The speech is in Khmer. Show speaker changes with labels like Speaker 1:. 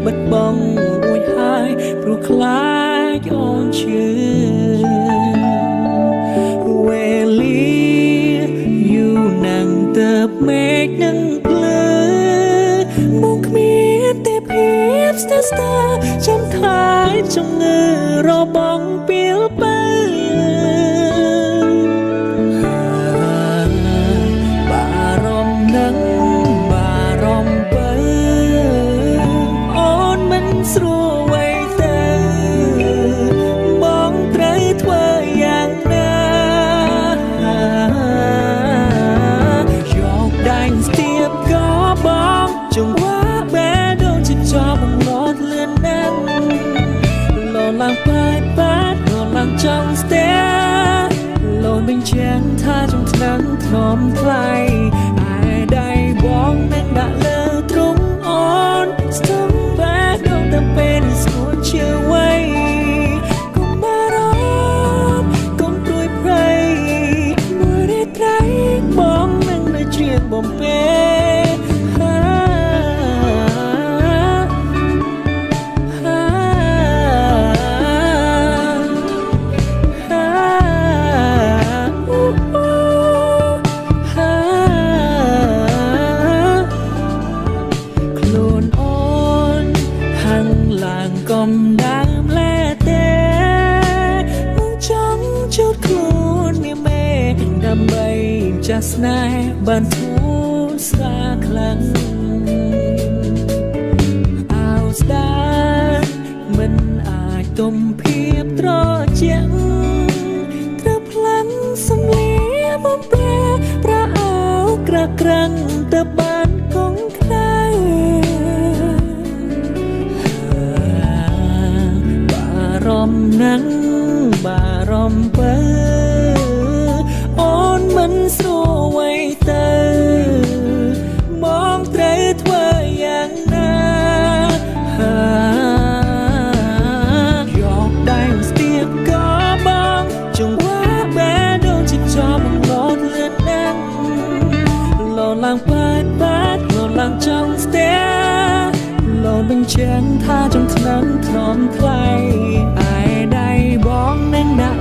Speaker 1: បិទបង់រួចហើយព្រោះខ្លាចអូនឈឺវេលាយូរណាស់ទៅមេឃនឹងភ្លឺមកគ្មានទេភាពស្ទើរស្ទើរចាំថែជំងឺរបងពីលបើបារម្ភនឹងបារម្ភបើអូនមិនស្រួលໄວទៅបងត្រូវធ្វើយ៉ាងណាយកដៃស្ទាបក៏បងចង្វាបែដូចជាចប់ងត់លឿនណាស់លោឡើងបែបលោឡើងចង់ស្ទែលោបញ្ជាក់ថាចង់ថ្នាំថ្នមថ្លៃឯដៃបងនឹងដាក់លើទ្រង់អូនស្ទង់បែដូចតែពេលស្គួនជឿໄว้កុំបារម្ភកុំព្រួយព្រៃមួយរាត្រីបងនឹងនៅជ្រៀងបំពេកំដើមលែទេមកចង់ជួបខ្លួននាមេដើម្បីចាស់ស្នេហ៍បានធូរស្រាលខ្លាំងអោស្ដាយមិនអាចទំភាពត្រជាក់ត្រូវផ្លាំងសំលៀបំប្រែប្រអោក្រាក្រាំងទៅបានកងខ្លានឹងបារម្ភបើអូនមិនស្រួលໄວទៅបងត្រូវធ្វើយ៉ាងណាយកដៃស្ទាបក៏បងចង្វាបែដូចជាចប់ងត់លឿនណាស់លោឡើងបែបលោឡើងចង់ស្ទែលោបញ្ជាក់ថាចង់ថ្នាំថ្នមថ្លៃបងនឹងដាក់